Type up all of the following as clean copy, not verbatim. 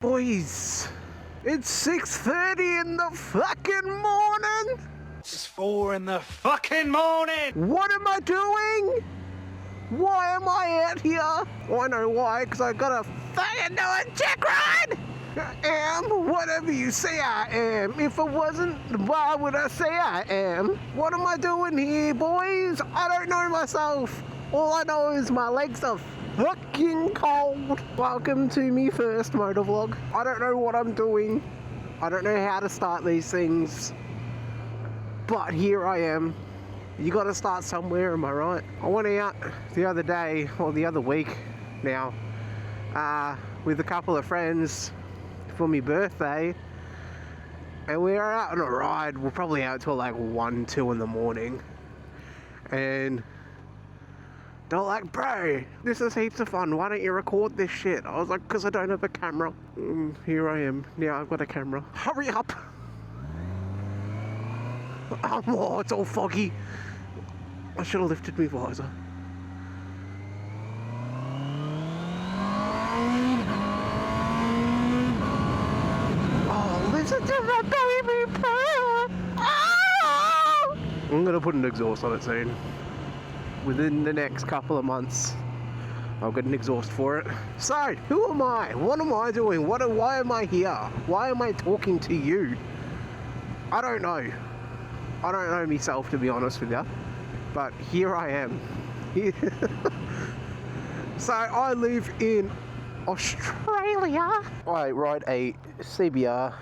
Boys, it's 6:30 in the fucking morning. It's 4 in the fucking morning. What am I doing? Why am I out here? I know why, because I gotta fucking do a check ride. I am whatever you say I am. If I wasn't, why would I say I am? What am I doing here, boys? I don't know myself. All I know is my legs are fucking cold. Welcome to me first motovlog. I don't know what I'm doing. I don't know how to start these things. But here I am. You gotta start somewhere, am I right? I went out the other day, or the other week now, with a couple of friends for my birthday. And we were out on a ride. We're probably out till like 1, 2 in the morning. And they're like, bro, this is heaps of fun. Why don't you record this shit? I was like, because I don't have a camera. Here I am. Now I've got a camera. Hurry up. Oh, it's all foggy. I should have lifted my visor. Oh, listen to my baby purr. Oh! I'm going to put an exhaust on it soon. Within the next couple of months, I'll get an exhaust for it. So, who am I? What am I doing? Why am I here? Why am I talking to you? I don't know. I don't know myself, to be honest with you. But here I am. So, I live in Australia. I ride a CBR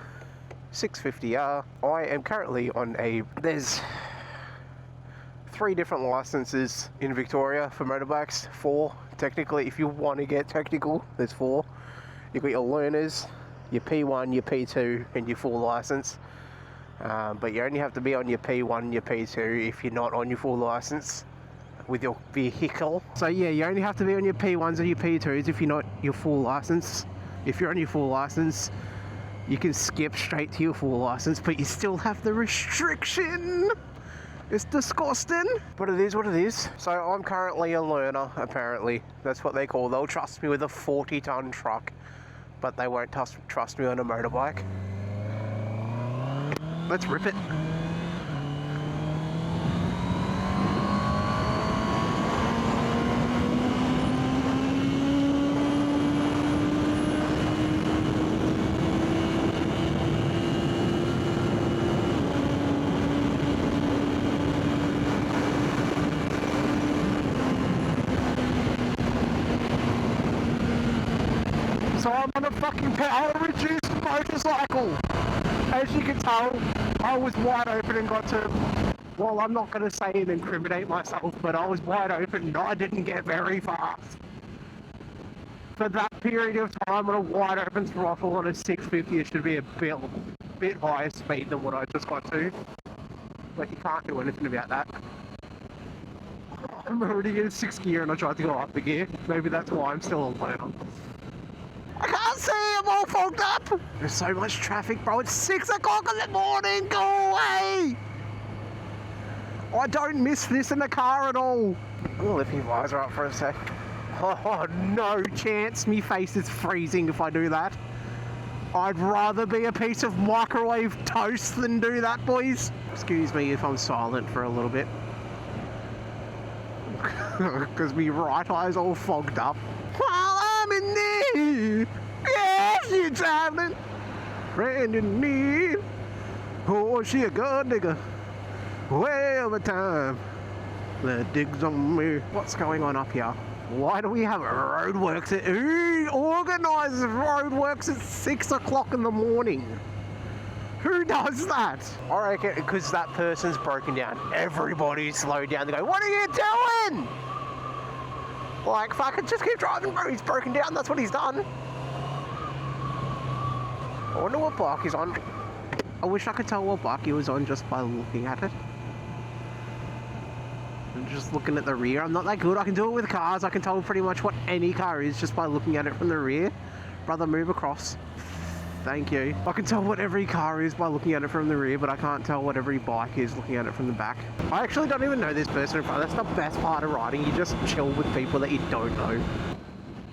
650R. I am currently on there's 3 different licenses in Victoria for motorbikes. 4 technically, if you want to get technical, there's 4. You've got your learners, your P1, your P2 and your full license, but you only have to be on your P1 and your P2 if you're not on your full license with your vehicle. So yeah, you only have to be on your P1s and your P2s if you're not your full license. If you're on your full license, you can skip straight to your full license, but you still have the restriction. It's disgusting, but it is what it is. So I'm currently a learner, apparently. That's what they call. They'll trust me with a 40-ton truck, but they won't trust me on a motorbike. Let's rip it. So I'm on a fucking power-reduced motorcycle. As you can tell, I was wide open and got to, well, I'm not going to say and incriminate myself, but I was wide open and I didn't get very fast. For that period of time on a wide open throttle on a 650, it should be a bit higher speed than what I just got to. But you can't do anything about that. I'm already in 6th gear and I tried to go up the gear. Maybe that's why I'm still a learner. I can't see, I'm all fogged up. There's so much traffic, bro. It's 6 o'clock in the morning. Go away. I don't miss this in the car at all. I'm gonna lift my visor up for a sec. Oh, no chance. Me face is freezing if I do that. I'd rather be a piece of microwave toast than do that, boys. Excuse me if I'm silent for a little bit. Because me right eye's all fogged up. While I'm in need, yes, you traveling, friend in need. Oh, she a gold digger, way over time. The digs on me. What's going on up here? Why do we have roadworks? Who organises roadworks at 6 o'clock in the morning? Who does that? I reckon because that person's broken down. Everybody slowed down. They go, what are you doing? Like, fucking just keep driving, bro. He's broken down. That's what he's done. I wonder what bike he's on. I wish I could tell what bike he was on just by looking at it. I'm just looking at the rear. I'm not that good. I can do it with cars. I can tell pretty much what any car is just by looking at it from the rear. Brother, move across. Thank you. I can tell what every car is by looking at it from the rear, but I can't tell what every bike is looking at it from the back. I actually don't even know this person in front. That's the best part of riding. You just chill with people that you don't know.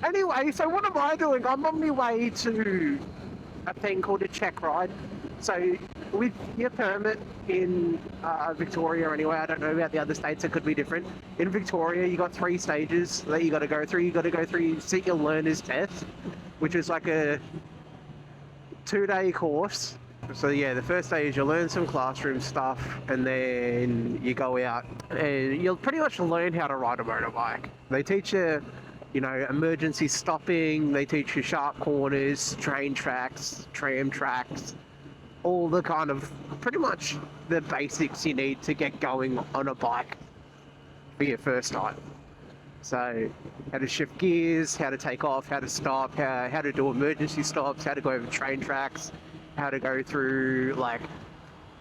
Anyway, so what am I doing? I'm on my way to a thing called a check ride. So with your permit in Victoria anyway, I don't know about the other states, it could be different. In Victoria, you got 3 stages that you got to go through. You got to go through sit your learner's test, which is like a 2-day course. So yeah, the first day is you learn some classroom stuff, and then you go out and you'll pretty much learn how to ride a motorbike. They teach you, you know, emergency stopping, they teach you sharp corners, train tracks, tram tracks, all the kind of, pretty much the basics you need to get going on a bike for your first time. So how to shift gears, how to take off, how to stop, how to do emergency stops, how to go over train tracks, how to go through like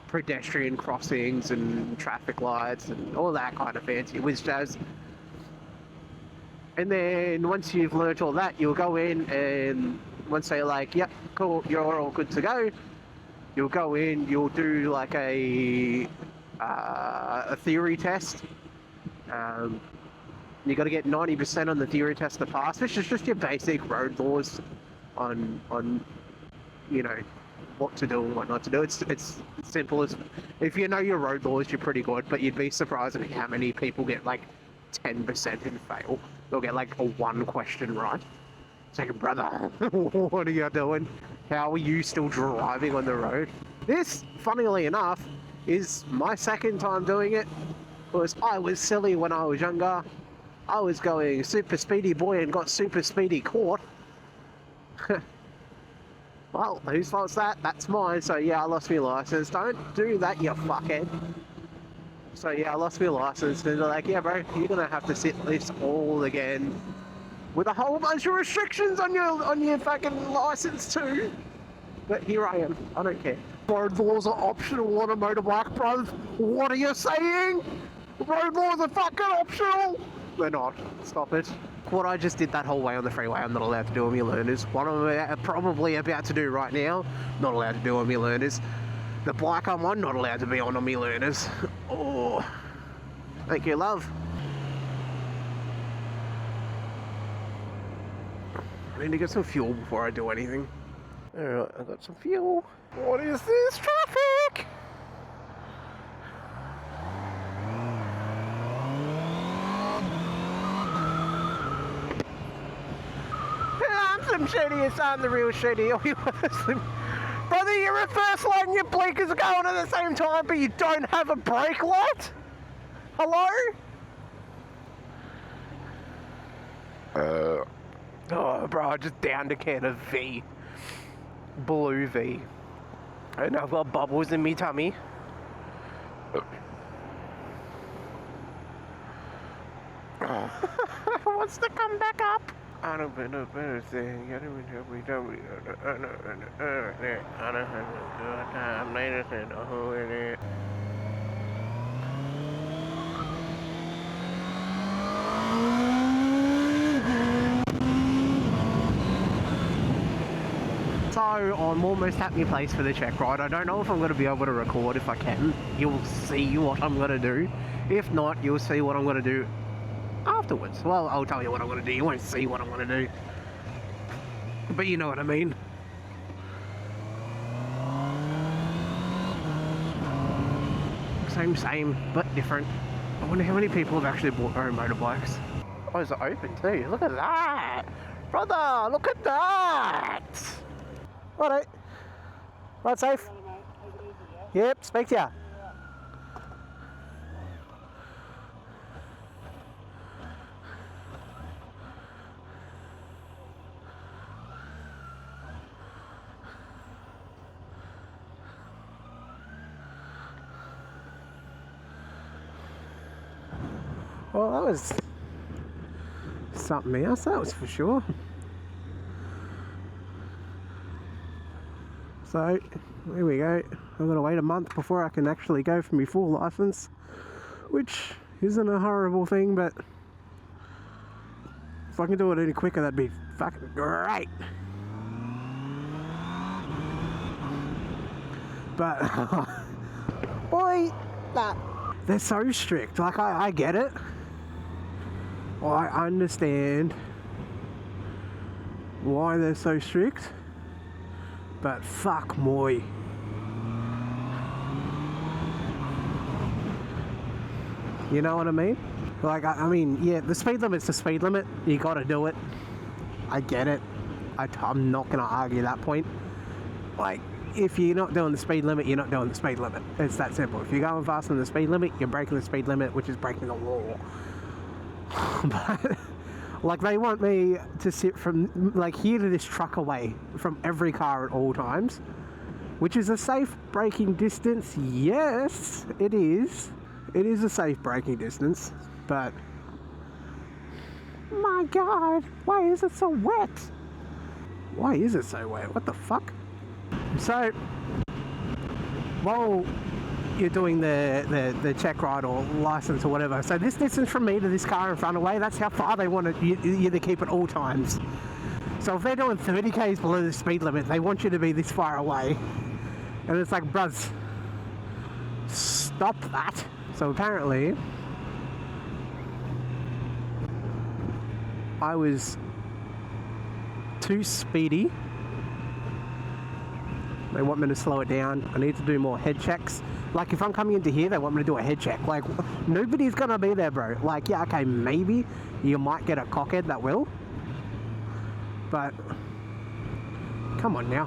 pedestrian crossings and traffic lights and all that kind of fancy whiz jazz. And then once you've learnt all that, you'll go in, and once they're like, yep, cool, you're all good to go, you'll go in, you'll do like a theory test. You got to get 90% on the theory test to pass, which is just your basic road laws on you know, what to do and what not to do. It's simple as, if you know your road laws, you're pretty good, but you'd be surprised at how many people get like 10% and fail. They'll get like a 1 question right. It's like, brother, what are you doing? How are you still driving on the road? This, funnily enough, is my 2nd time doing it, because I was silly when I was younger. I was going super speedy boy and got super speedy caught. Well, whose fault's that? That's mine. So yeah, I lost my license. Don't do that, you fuckhead. So yeah, I lost my license, and they're like, yeah bro, you're gonna have to sit this all again, with a whole bunch of restrictions on your fucking license too. But here I am, I don't care. Road laws are optional on a motorbike, bros. What are you saying? Road laws are fucking optional? They're not. Stop it. What I just did that whole way on the freeway, I'm not allowed to do on my learners. What I'm probably about to do right now, not allowed to do on my learners. The bike I'm on, not allowed to be on my learners. Oh, thank you, love. I need to get some fuel before I do anything. Alright, I got some fuel. What is this traffic? I'm shitty, I'm the real shitty. Brother, you're in first lane, your blinkers are going at the same time, but you don't have a brake light? Hello? Oh, bro, I just downed a can of V. Blue V. And I've got bubbles in me tummy. Wants to come back up. I don't know a better thing. I don't know we don't. I don't have a good time. Later than a whole it. So I'm almost at my place for the check ride. I don't know if I'm going to be able to record. If I can, you'll see what I'm going to do. If not, you'll see what I'm going to do afterwards. Well, I'll tell you what I'm going to do. You won't see what I'm going to do, but you know what I mean. Same, but different. I wonder how many people have actually bought their own motorbikes. Oh, it's open too. Look at that. Brother, look at that. Alright. Right, safe? Yep, speak to ya. Well, that was something else, that was for sure. So, here we go. I'm going to wait a month before I can actually go for my full license, which isn't a horrible thing, but if I can do it any quicker, that'd be fucking great. But, boy, that they're so strict. Like, I get it. I understand why they're so strict, but fuck moi. You know what I mean? Like, I mean, yeah, the speed limit's the speed limit. You gotta do it. I get it. I'm not gonna argue that point. Like, if you're not doing the speed limit, you're not doing the speed limit. It's that simple. If you're going faster than the speed limit, you're breaking the speed limit, which is breaking the law. But, like, they want me to sit from, like, here to this truck away from every car at all times, which is a safe braking distance. Yes, it is. It is a safe braking distance, but my God, why is it so wet? Why is it so wet? What the fuck? So, while you're doing the check ride or license or whatever, so this distance from me to this car in front away, that's how far they want you to keep at all times. So if they're doing 30 k's below the speed limit, they want you to be this far away. And it's like, bruz, stop that. So apparently, I was too speedy. They want me to slow it down. I need to do more head checks. Like, if I'm coming into here, they want me to do a head check. Like, nobody's gonna be there, bro. Like, yeah, okay, maybe you might get a cockhead that will. But, come on now.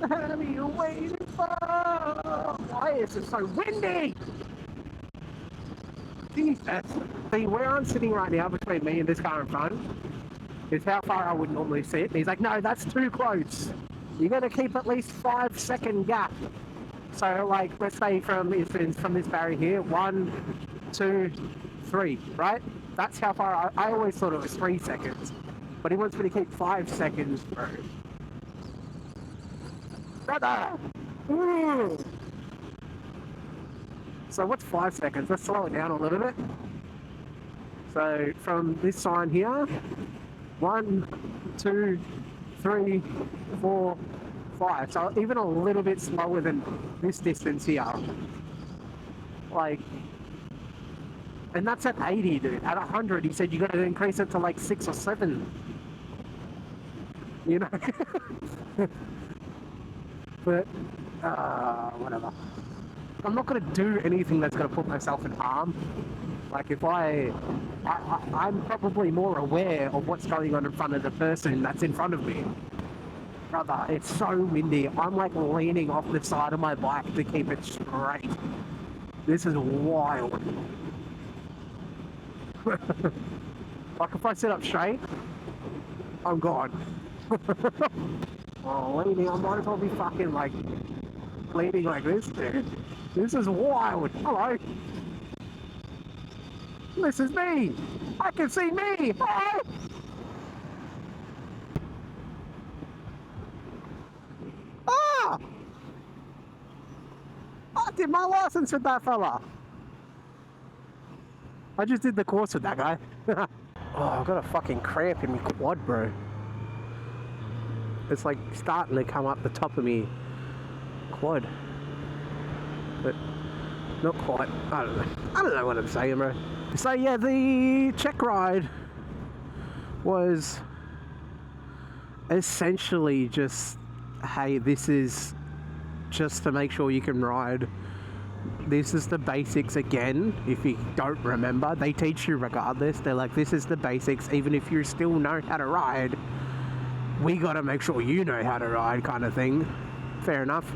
What are you waiting for? Why is it so windy? Jesus. See, where I'm sitting right now between me and this car in front is how far I would normally sit. And he's like, no, that's too close. You got to keep at least 5-second gap. So, like, let's say from this barrier here, 1, 2, 3, right? That's how far I always thought it was 3 seconds. But he wants me to keep 5 seconds, bro. Brother! Mm. So what's 5 seconds? Let's slow it down a little bit. So from this sign here, 1, 2, 3, 4, 5. So even a little bit slower than this distance here. Like, and that's at 80, dude. At 100, he said you got to increase it to like 6 or 7. You know? But, whatever. I'm not going to do anything that's going to put myself in harm. Like, if I'm probably more aware of what's going on in front of the person that's in front of me. Brother, it's so windy. I'm like leaning off the side of my bike to keep it straight. This is wild. Like, if I sit up straight, I'm gone. Oh, leaning, I might as well be fucking like leaning like this, dude. This is wild. Hello. This is me. I can see me. Hello. Ah! I did my license with that fella. I just did the course with that guy. Oh, I've got a fucking cramp in my quad, bro. It's like starting to come up the top of me quad. But not quite. I don't know. I don't know what I'm saying, bro. So yeah, the check ride was essentially just, hey, this is just to make sure you can ride. This is the basics again. If you don't remember, they teach you regardless. They're like, this is the basics. Even if you still know how to ride, we got to make sure you know how to ride, kind of thing. Fair enough.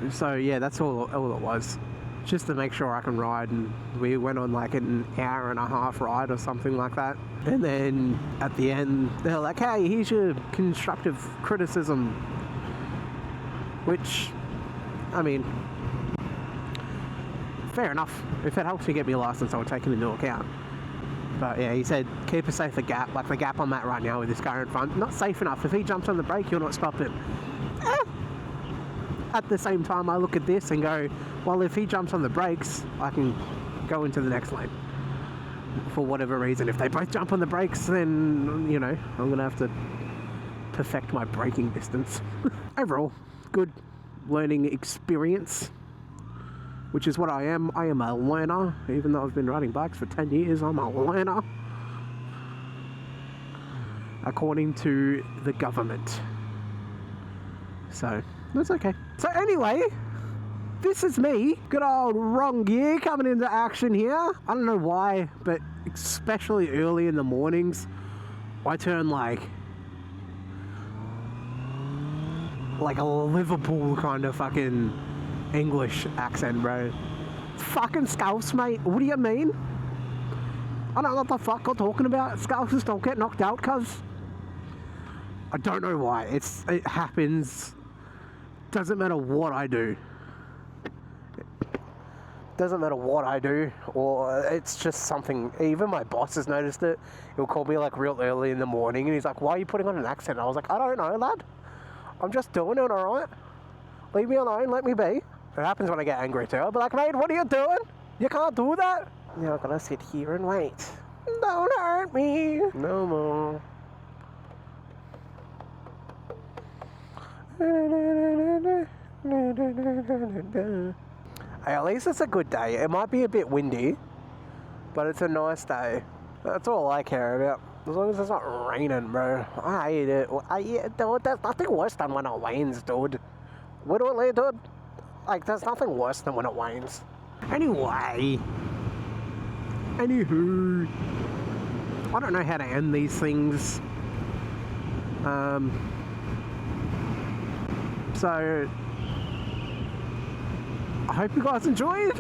So yeah, that's all it was. Just to make sure I can ride, and we went on like an hour and a half ride or something like that. And then at the end, they're like, hey, here's your constructive criticism. Which, I mean, fair enough. If it helps me get me a license, I'll take it into account. But yeah, he said, keep a safer gap, like the gap I'm at right now with this car in front. Not safe enough. If he jumps on the brake, you'll not stop him. At the same time, I look at this and go, well, if he jumps on the brakes, I can go into the next lane. For whatever reason. If they both jump on the brakes, then, you know, I'm going to have to perfect my braking distance. Overall, good learning experience, which is what I am. I am a learner. Even though I've been riding bikes for 10 years, I'm a learner. According to the government. So, that's okay. So anyway, this is me. Good old wrong gear coming into action here. I don't know why, but especially early in the mornings, I turn like a Liverpool kind of fucking English accent, bro. Fucking Scouse, mate. What do you mean? I don't know what the fuck I'm talking about. Scousers don't get knocked out, cuz. I don't know why. It happens. Doesn't matter what I do. Doesn't matter what I do, or it's just something. Even my boss has noticed it. He'll call me like real early in the morning and he's like, why are you putting on an accent? And I was like, I don't know, lad. I'm just doing it, alright? Leave me alone, let me be. It happens when I get angry too. I'll be like, mate, what are you doing? You can't do that. You're gonna sit here and wait. Don't hurt me. No more. Hey, at least it's a good day. It might be a bit windy, but it's a nice day. That's all I care about. As long as it's not raining, bro. I hate it. Dude, there's nothing worse than when it rains, dude. Literally, dude. Like, there's nothing worse than when it rains. Anyway. Anywho. I don't know how to end these things. So, I hope you guys enjoyed.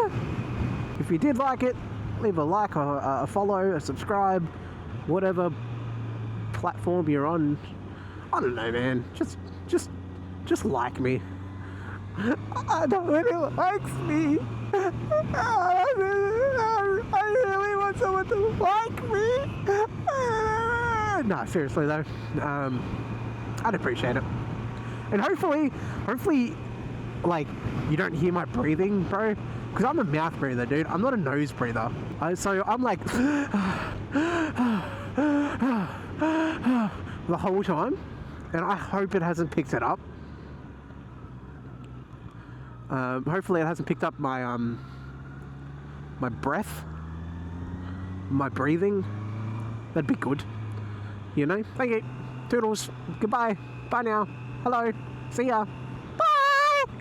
If you did like it, leave a like or a follow, a subscribe, whatever platform you're on. I don't know, man. Just like me. I don't really likes me. I really want someone to like me. No, seriously though, I'd appreciate it. And hopefully, like, you don't hear my breathing, bro. Because I'm a mouth breather, dude. I'm not a nose breather. So I'm like, the whole time. And I hope it hasn't picked it up. Hopefully it hasn't picked up my, my breath. My breathing. That'd be good. You know? Thank you. Toodles. Goodbye. Bye now. Hello. See ya.